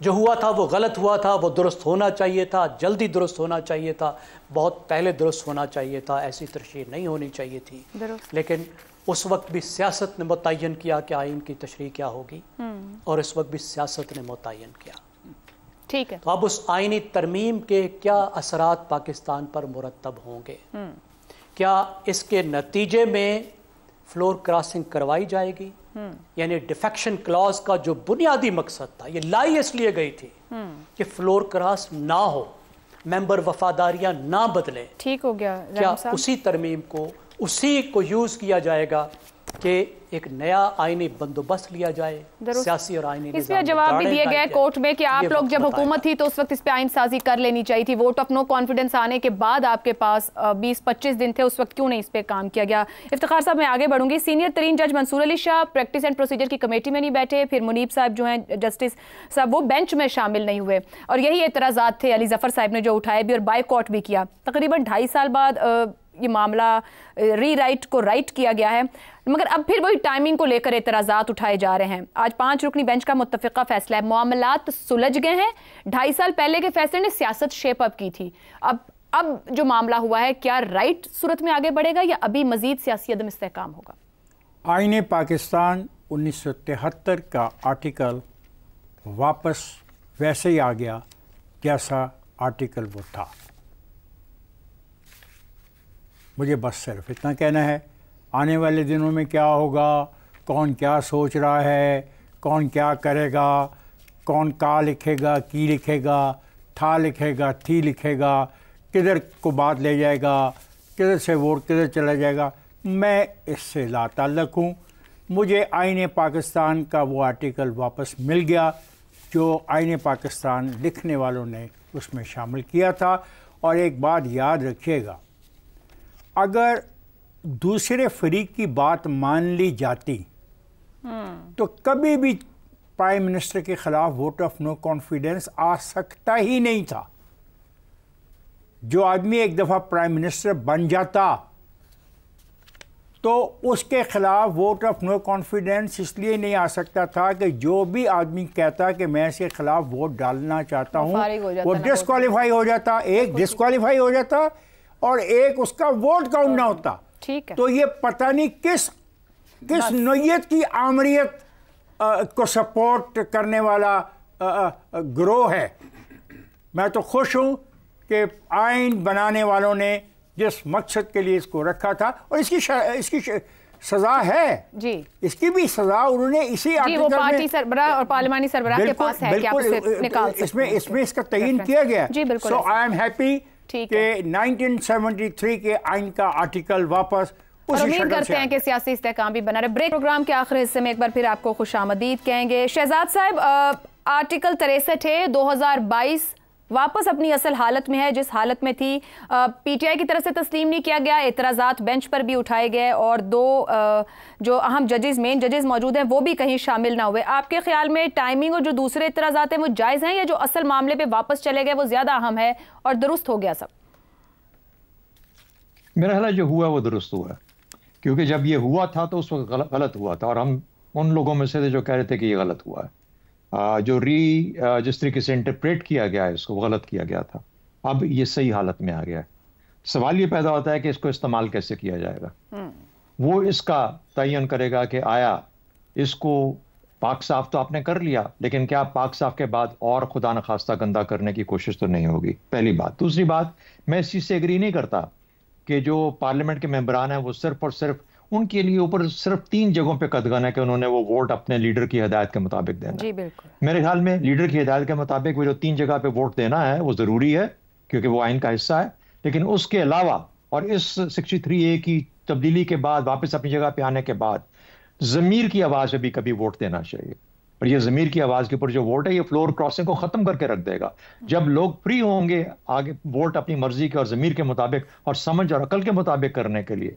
جو ہوا تھا وہ غلط ہوا تھا، وہ درست ہونا چاہیے تھا، جلدی درست ہونا چاہیے تھا، بہت پہلے درست ہونا چاہیے تھا، ایسی ترشیح نہیں ہونی چاہیے تھی. لیکن اس وقت بھی سیاست نے متعین کیا کہ آئین کی تشریح کیا ہوگی، اور اس وقت بھی سیاست نے متعین کیا. ٹھیک ہے. تو اب اس آئینی ترمیم کے کیا اثرات پاکستان پر مرتب ہوں گے؟ کیا اس کے نتیجے میں فلور کراسنگ کروائی جائے گی؟ یعنی ڈیفیکشن کلاز کا جو بنیادی مقصد تھا، یہ لائی اس لیے گئی تھی کہ فلور کراس نہ ہو، ممبر وفاداریاں نہ بدلیں. ٹھیک ہو گیا. کیا اسی ترمیم کو، اسی کو یوز کیا جائے گا کہ ایک نیا آئینی بندوبست لیا جائے، سیاسی اور آئینی نظام؟ اس پہ جواب بھی دیے گئے کورٹ میں کہ آپ لوگ جب حکومت تھی تو اس وقت اس پہ آئین سازی کر لینی چاہیے تھی. ووٹ آف نو کانفیڈنس آنے کے بعد آپ کے پاس 20-25 دن تھے، اس وقت کیوں نہیں اس پہ کام کیا گیا؟ افتخار صاحب میں آگے بڑھوں گی. سینئر ترین جج منصور Ali Shah practice and procedure کی کمیٹی میں نہیں بیٹھے، پھر منیب صاحب جو ہیں جسٹس صاحب وہ بینچ میں شامل نہیں ہوئے، اور یہی اعتراضات تھے علی ظفر صاحب نے جو اٹھائے بھی اور بائیکاٹ بھی کیا. تقریباً 2.5 سال بعد یہ معاملہ ری رائٹ کو رائٹ کیا گیا ہے، مگر اب پھر وہی ٹائمنگ کو لے کر اعتراضات اٹھائے جا رہے ہیں. آج 5 رکنی بینچ کا متفقہ فیصلہ ہے. معاملات سلجھ گئے ہیں. 2.5 سال پہلے کے فیصلے نے سیاست شیپ اپ کی تھی. اب جو معاملہ ہوا ہے کیا رائٹ صورت میں آگے بڑھے گا یا ابھی مزید سیاسی عدم استحکام ہوگا؟ آئین پاکستان 1973 کا آرٹیکل واپس ویسے ہی آ گیا جیسا آرٹیکل وہ تھا. مجھے بس صرف اتنا کہنا ہے، آنے والے دنوں میں کیا ہوگا، کون کیا سوچ رہا ہے، کون کیا کرے گا، کون کا لکھے گا، کی لکھے گا، تھا لکھے گا، تھی لکھے گا، کدھر کو بات لے جائے گا، کدھر سے ووٹ کدھر چلا جائے گا، میں اس سے لا تعلق ہوں. مجھے آئین پاکستان کا وہ آرٹیکل واپس مل گیا جو آئین پاکستان لکھنے والوں نے اس میں شامل کیا تھا. اور ایک بات یاد رکھیے گا، اگر دوسرے فریق کی بات مان لی جاتی تو کبھی بھی پرائم منسٹر کے خلاف ووٹ آف نو کانفیڈنس آ سکتا ہی نہیں تھا. جو آدمی ایک دفعہ پرائم منسٹر بن جاتا تو اس کے خلاف ووٹ آف نو کانفیڈنس اس لیے نہیں آ سکتا تھا کہ جو بھی آدمی کہتا کہ میں اس کے خلاف ووٹ ڈالنا چاہتا ہوں وہ ڈسکوالیفائی ہو جاتا، ایک ڈسکوالیفائی ہو جاتا اور ایک اس کا ووٹ کاؤنٹ نہ ہوتا. تو یہ پتہ نہیں کس نوعیت کی آمریت کو سپورٹ کرنے والا گروہ ہے. میں تو خوش ہوں کہ آئین بنانے والوں نے جس مقصد کے لیے اس کو رکھا تھا، اور اس کی سزا ہے جی، اس کی بھی سزا انہوں نے اسی آرٹیکل میں پارٹی سربراہ اور پارلیمانی سربراہ کے پاس ہے کہ آپ اسے نکال سکتے ہیں. اس میں اس کا تعین کیا گیا. سو آئی ایم ہیپی کہ 1973 کے آئین کا آرٹیکل واپس اور امید کرتے ہیں کہ سیاسی استحکام بھی بنا رہے. بریک پروگرام کے آخری حصے میں ایک بار پھر آپ کو خوش آمدید کہیں گے. شہزاد صاحب، آرٹیکل 63 ہے 2022 واپس اپنی اصل حالت میں ہے جس حالت میں تھی. پی ٹی آئی کی طرف سے تسلیم نہیں کیا گیا، اعتراضات بینچ پر بھی اٹھائے گئے اور 2 جو اہم ججز، مین ججز موجود ہیں وہ بھی کہیں شامل نہ ہوئے. آپ کے خیال میں ٹائمنگ اور جو دوسرے اعتراضات ہیں وہ جائز ہیں، یا جو اصل معاملے پہ واپس چلے گئے وہ زیادہ اہم ہے اور درست ہو گیا سب؟ میرا خیال ہے جو ہوا وہ درست ہوا ہے، کیونکہ جب یہ ہوا تھا تو اس وقت غلط ہوا تھا، اور ہم ان لوگوں میں سے تھے جو کہہ رہے تھے کہ یہ غلط ہوا ہے. جو جس طریقے سے انٹرپریٹ کیا گیا ہے اس کو غلط کیا گیا تھا. اب یہ صحیح حالت میں آ گیا ہے. سوال یہ پیدا ہوتا ہے کہ اس کو استعمال کیسے کیا جائے گا. وہ اس کا تعین کرے گا کہ آیا اس کو پاک صاف تو آپ نے کر لیا، لیکن کیا پاک صاف کے بعد اور خدا نخواستہ گندہ کرنے کی کوشش تو نہیں ہوگی. پہلی بات. دوسری بات، میں اس چیز سے ایگری نہیں کرتا کہ جو پارلیمنٹ کے ممبران ہیں وہ صرف اور صرف ان کے لیے اوپر صرف 3 جگہوں پہ قدغن ہے کہ انہوں نے وہ ووٹ اپنے لیڈر کی ہدایت کے مطابق دینا. جی بالکل. میرے خیال میں لیڈر کی ہدایت کے مطابق وہ جو 3 جگہ پہ ووٹ دینا ہے وہ ضروری ہے کیونکہ وہ آئین کا حصہ ہے، لیکن اس کے علاوہ اور اس 63A کی تبدیلی کے بعد واپس اپنی جگہ پہ آنے کے بعد ضمیر کی آواز پہ بھی کبھی ووٹ دینا چاہیے. اور یہ ضمیر کی آواز کے اوپر جو ووٹ ہے یہ فلور کراسنگ کو ختم کر کے رکھ دے گا. جب لوگ فری ہوں گے آگے ووٹ اپنی مرضی کے اور ضمیر کے مطابق اور سمجھ اور عقل کے مطابق کرنے کے لیے،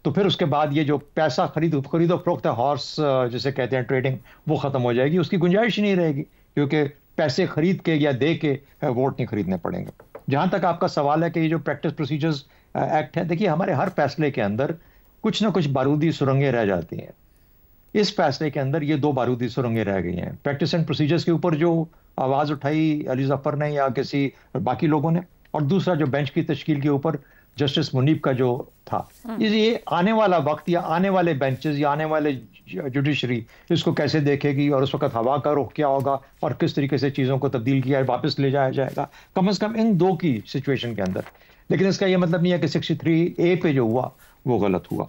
تو پھر اس کے بعد یہ جو پیسہ خرید و فروخت ہے، ہارس جسے کہتے ہیں ٹریڈنگ، وہ ختم ہو جائے گی. اس کی گنجائش نہیں رہے گی کیونکہ پیسے خرید کے یا دے کے ووٹ نہیں خریدنے پڑیں گے. جہاں تک آپ کا سوال ہے کہ یہ جو پریکٹس پروسیجرز ایکٹ ہے، دیکھیے ہمارے ہر فیصلے کے اندر کچھ نہ کچھ بارودی سرنگیں رہ جاتی ہیں. اس فیصلے کے اندر یہ 2 بارودی سرنگیں رہ گئی ہیں. پریکٹس اینڈ پروسیجرز کے اوپر جو آواز اٹھائی علی ظفر نے یا کسی باقی لوگوں نے، اور دوسرا جو بینچ کی تشکیل کے اوپر جسٹس منیب کا جو تھا، یہ آنے والا وقت یا آنے والے بینچز یا آنے والے جوڈیشری اس کو کیسے دیکھے گی، اور اس وقت ہوا کا رخ کیا ہوگا اور کس طریقے سے چیزوں کو تبدیل کیا واپس لے جایا جائے گا، کم از کم ان دو کی سچویشن کے اندر. لیکن اس کا یہ مطلب نہیں ہے کہ 63A پہ جو ہوا وہ غلط ہوا.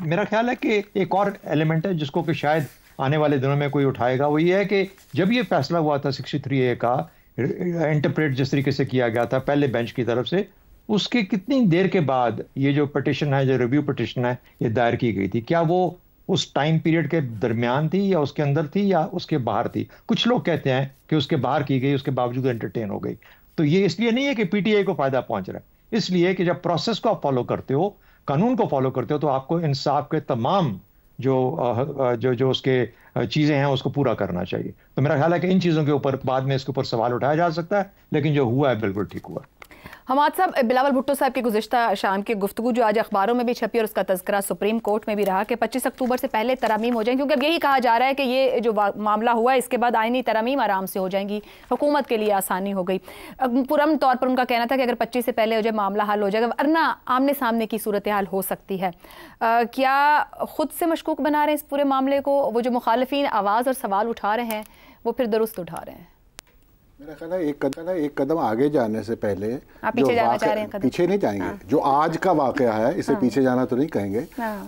میرا خیال ہے کہ ایک اور ایلیمنٹ ہے جس کو کہ شاید آنے والے دنوں میں کوئی اٹھائے گا، وہ یہ ہے کہ جب یہ فیصلہ ہوا تھا 63A کا انٹرپریٹ جس طریقے سے کیا گیا تھا پہلے بینچ کی طرف سے، اس کے کتنی دیر کے بعد یہ جو پٹیشن ہے، جو ریویو پٹیشن ہے، یہ دائر کی گئی تھی؟ کیا وہ اس ٹائم پیریڈ کے درمیان تھی یا اس کے اندر تھی یا اس کے باہر تھی؟ کچھ لوگ کہتے ہیں کہ اس کے باہر کی گئی، اس کے باوجود انٹرٹین ہو گئی. تو یہ اس لیے نہیں ہے کہ پی ٹی آئی کو فائدہ پہنچ رہا ہے، اس لیے کہ جب پروسیس کو آپ فالو کرتے ہو، قانون کو فالو کرتے ہو، تو آپ کو انصاف کے تمام جو اس کے چیزیں ہیں اس کو پورا کرنا چاہیے. تو میرا خیال ہے کہ ان چیزوں کے اوپر بعد میں اس کے اوپر سوال اٹھایا جا سکتا ہے، لیکن جو ہوا ہے بالکل ٹھیک ہوا. حماد صاحب، بلاول بھٹو صاحب کی گزشتہ شام کی گفتگو جو آج اخباروں میں بھی چھپی اور اس کا تذکرہ سپریم کورٹ میں بھی رہا کہ 25 اکتوبر سے پہلے ترامیم ہو جائیں، کیونکہ اب یہی کہا جا رہا ہے کہ یہ جو معاملہ ہوا ہے اس کے بعد آئینی ترامیم آرام سے ہو جائیں گی، حکومت کے لیے آسانی ہو گئی. پرامن طور پر ان کا کہنا تھا کہ اگر 25 سے پہلے ہو جائے معاملہ حل ہو جائے گا، ورنہ آمنے سامنے کی صورتحال ہو سکتی ہے. کیا خود سے مشکوک بنا رہے ہیں اس پورے معاملے کو؟ وہ جو مخالفین آواز اور سوال اٹھا رہے ہیں وہ پھر درست اٹھا رہے ہیں؟ میرا خیال ہے ایک قدم آگے جانے سے پہلے پیچھے جانا چاہ رہے ہیں. پیچھے نہیں جائیں گے. جو آج کا واقعہ ہے اسے پیچھے جانا تو نہیں کہیں گے.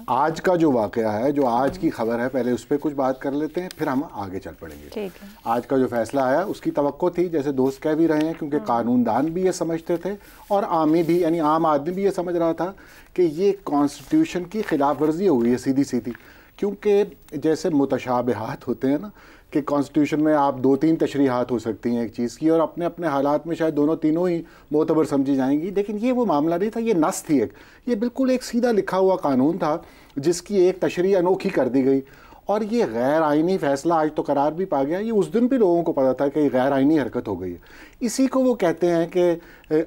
آج کا جو واقعہ ہے، جو آج کی خبر ہے، پہلے اس پہ کچھ بات کر لیتے ہیں، پھر ہم آگے چل پڑیں گے. آج کا جو فیصلہ آیا اس کی توقع تھی، جیسے دوست کہہ بھی رہے ہیں، کیونکہ قانون دان بھی یہ سمجھتے تھے اور عامی بھی، یعنی عام آدمی بھی یہ سمجھ رہا تھا کہ یہ کانسٹیٹیوشن کی خلاف ورزی ہو گئی ہے سیدھی سیدھی. کیونکہ جیسے متشابہات ہوتے ہیں نا، کہ کانسٹیٹیوشن میں آپ 2-3 تشریحات ہو سکتی ہیں ایک چیز کی، اور اپنے اپنے حالات میں شاید دونوں تینوں ہی معتبر سمجھی جائیں گی. لیکن یہ وہ معاملہ نہیں تھا، یہ نص تھی ایک، یہ بالکل ایک سیدھا لکھا ہوا قانون تھا جس کی ایک تشریح انوکھی کر دی گئی. اور یہ غیر آئینی فیصلہ آج تو قرار بھی پا گیا. یہ اس دن بھی لوگوں کو پتا تھا کہ یہ غیر آئینی حرکت ہو گئی ہے. اسی کو وہ کہتے ہیں کہ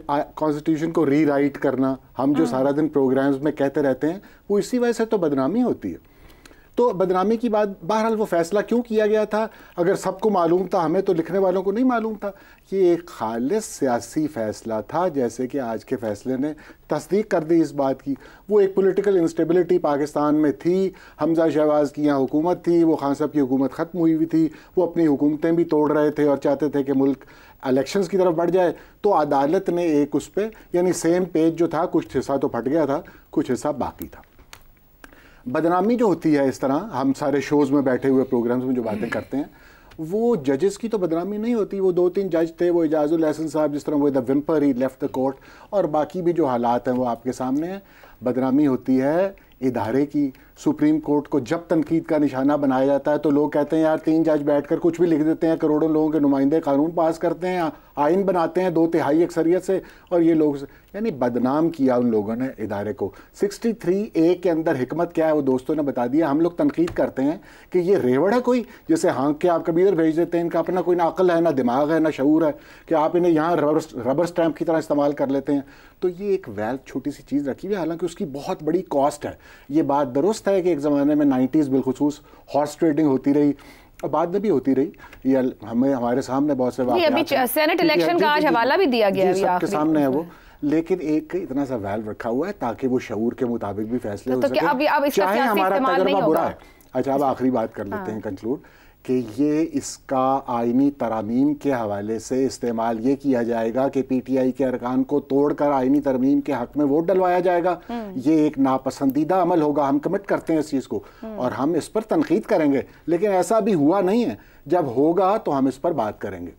کانسٹیٹیوشن کو ری رائٹ کرنا. ہم جو سارا دن پروگرامز میں کہتے رہتے ہیں، وہ اسی وجہ سے تو بدنامی ہوتی ہے. تو بدنامی کی بات، بہرحال وہ فیصلہ کیوں کیا گیا تھا اگر سب کو معلوم تھا، ہمیں تو لکھنے والوں کو نہیں معلوم تھا. یہ ایک خالص سیاسی فیصلہ تھا، جیسے کہ آج کے فیصلے نے تصدیق کر دی اس بات کی. وہ ایک پولیٹیکل انسٹیبلٹی پاکستان میں تھی، حمزہ شہباز کی یہاں حکومت تھی، وہ خان صاحب کی حکومت ختم ہوئی ہوئی تھی، وہ اپنی حکومتیں بھی توڑ رہے تھے اور چاہتے تھے کہ ملک الیکشنز کی طرف بڑھ جائے. تو عدالت نے ایک اس پہ، یعنی سیم پیج جو تھا، کچھ حصہ تو پھٹ گیا تھا، کچھ حصہ باقی تھا. بدنامی جو ہوتی ہے، اس طرح ہم سارے شوز میں بیٹھے ہوئے پروگرامز میں جو باتیں کرتے ہیں، وہ ججز کی تو بدنامی نہیں ہوتی. وہ 2-3 جج تھے، وہ اعجاز الحسن صاحب جس طرح وہ دا ومپر ہی لیفٹ دا کورٹ، اور باقی بھی جو حالات ہیں وہ آپ کے سامنے ہیں. بدنامی ہوتی ہے ادارے کی. سپریم کورٹ کو جب تنقید کا نشانہ بنایا جاتا ہے تو لوگ کہتے ہیں یار 3 جج بیٹھ کر کچھ بھی لکھ دیتے ہیں، کروڑوں لوگوں کے نمائندے قانون پاس کرتے ہیں، آئین بناتے ہیں 2/3 اکثریت سے، اور یہ لوگ، یعنی بدنام کیا ان لوگوں نے ادارے کو. 63A کے اندر حکمت کیا ہے وہ دوستوں نے بتا دیا. ہم لوگ تنقید کرتے ہیں کہ یہ ریوڑ ہے کوئی، جیسے ہانک کے آپ کبھی ادھر بھیج دیتے ہیں. ان کا اپنا کوئی نہ عقل ہے، نہ دماغ ہے، نہ شعور ہے کہ آپ انہیں یہاں ربر سٹیمپ کی طرح استعمال کر لیتے ہیں. تو یہ ایک ویل چھوٹی سی چیز رکھی ہوئی ہے، حالانکہ اس کی بہت بڑی کاسٹ ہے. یہ بات درست ہے کہ ایک زمانے میں 90s بالخصوص ہارس ٹریڈنگ ہوتی رہی، اور بعد میں بھی ہوتی رہی. یہ ہمارے سامنے بہت سے واقعات ہیں. سینٹ الیکشن کا آج حوالہ بھی دیا گیا ہے، سب کے سامنے ہے وہ. لیکن ایک اتنا سا ویلو رکھا ہوا ہے تاکہ وہ شعور کے مطابق بھی فیصلے ہو سکیں، چاہے ہمارا تجربہ برا ہے. اچھا، اب آخری بات کر لیتے ہیں کنکلوڈ، کہ یہ اس کا آئینی ترامیم کے حوالے سے استعمال یہ کیا جائے گا کہ پی ٹی آئی کے ارکان کو توڑ کر آئینی ترمیم کے حق میں ووٹ ڈلوایا جائے گا. یہ ایک ناپسندیدہ عمل ہوگا. ہم کمٹ کرتے ہیں اس چیز کو اور ہم اس پر تنقید کریں گے، لیکن ایسا بھی ہوا نہیں ہے. جب ہوگا تو ہم اس پر بات کریں گے.